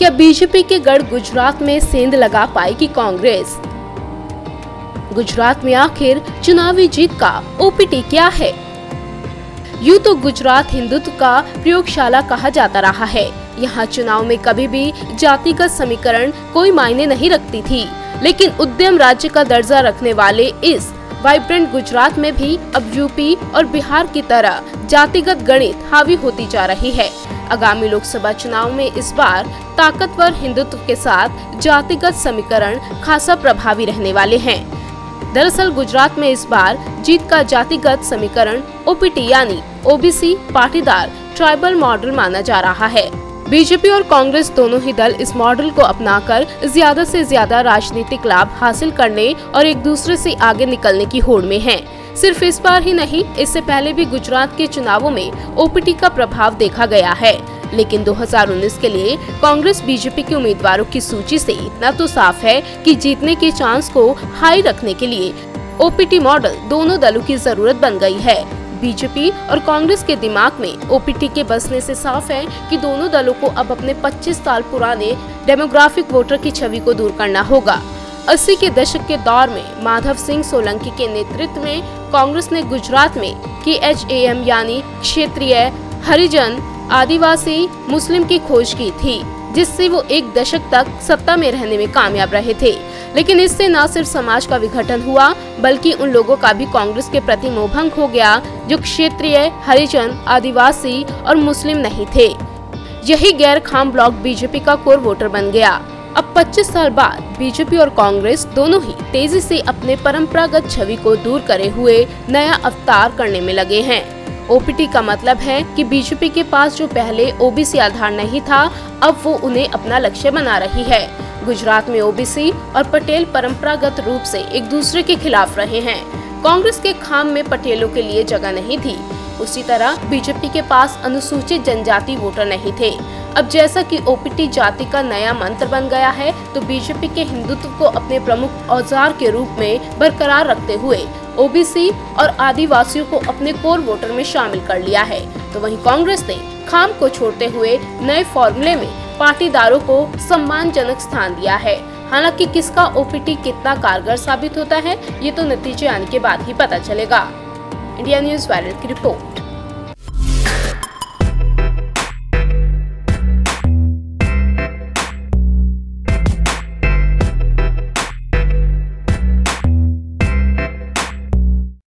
क्या बीजेपी के गढ़ गुजरात में सेंध लगा पाएगी कांग्रेस? गुजरात में आखिर चुनावी जीत का ओपीटी क्या है? यूं तो गुजरात हिंदुत्व का प्रयोगशाला कहा जाता रहा है। यहाँ चुनाव में कभी भी जातिगत समीकरण कोई मायने नहीं रखती थी, लेकिन उद्यम राज्य का दर्जा रखने वाले इस वाइब्रेंट गुजरात में भी अब यूपी और बिहार की तरह जातिगत गणित हावी होती जा रही है। आगामी लोकसभा चुनाव में इस बार ताकतवर हिंदुत्व के साथ जातिगत समीकरण खासा प्रभावी रहने वाले हैं। दरअसल गुजरात में इस बार जीत का जातिगत समीकरण ओपीटी यानी ओबीसी पाटीदार ट्राइबल मॉडल माना जा रहा है। बीजेपी और कांग्रेस दोनों ही दल इस मॉडल को अपनाकर ज्यादा से ज्यादा राजनीतिक लाभ हासिल करने और एक दूसरे से आगे निकलने की होड़ में हैं। सिर्फ इस बार ही नहीं, इससे पहले भी गुजरात के चुनावों में ओपीटी का प्रभाव देखा गया है। लेकिन 2019 के लिए कांग्रेस बीजेपी के उम्मीदवारों की सूची से इतना तो साफ है कि जीतने के चांस को हाई रखने के लिए ओपीटी मॉडल दोनों दलों की जरूरत बन गई है। बीजेपी और कांग्रेस के दिमाग में ओपीटी के बसने से साफ है कि दोनों दलों को अब अपने 25 साल पुराने डेमोग्राफिक वोटर की छवि को दूर करना होगा। 80 के दशक के दौर में माधव सिंह सोलंकी के नेतृत्व में कांग्रेस ने गुजरात में KHAM यानी क्षेत्रीय हरिजन आदिवासी मुस्लिम की खोज की थी, जिससे वो एक दशक तक सत्ता में रहने में कामयाब रहे थे। लेकिन इससे न सिर्फ समाज का विघटन हुआ, बल्कि उन लोगों का भी कांग्रेस के प्रति मोहभंग हो गया जो क्षेत्रीय हरिजन आदिवासी और मुस्लिम नहीं थे। यही गैर खाम ब्लॉक बीजेपी का कोर वोटर बन गया। अब 25 साल बाद बीजेपी और कांग्रेस दोनों ही तेजी से अपने परंपरागत छवि को दूर करे हुए नया अवतार करने में लगे हैं। ओपीटी का मतलब है कि बीजेपी के पास जो पहले ओबीसी आधार नहीं था, अब वो उन्हें अपना लक्ष्य बना रही है। गुजरात में ओबीसी और पटेल परंपरागत रूप से एक दूसरे के खिलाफ रहे हैं। कांग्रेस के खाम में पटेलों के लिए जगह नहीं थी, उसी तरह बीजेपी के पास अनुसूचित जनजाति वोटर नहीं थे। अब जैसा कि ओपीटी जाति का नया मंत्र बन गया है, तो बीजेपी के हिंदुत्व को अपने प्रमुख औजार के रूप में बरकरार रखते हुए ओबीसी और आदिवासियों को अपने कोर वोटर में शामिल कर लिया है। तो वहीं कांग्रेस ने खाम को छोड़ते हुए नए फॉर्मूले में पाटीदारों को सम्मानजनक स्थान दिया है। हालांकि किसका ओपीटी कितना कारगर साबित होता है, ये तो नतीजे आने के बाद ही पता चलेगा। इंडिया न्यूज़ वायरल की रिपोर्ट।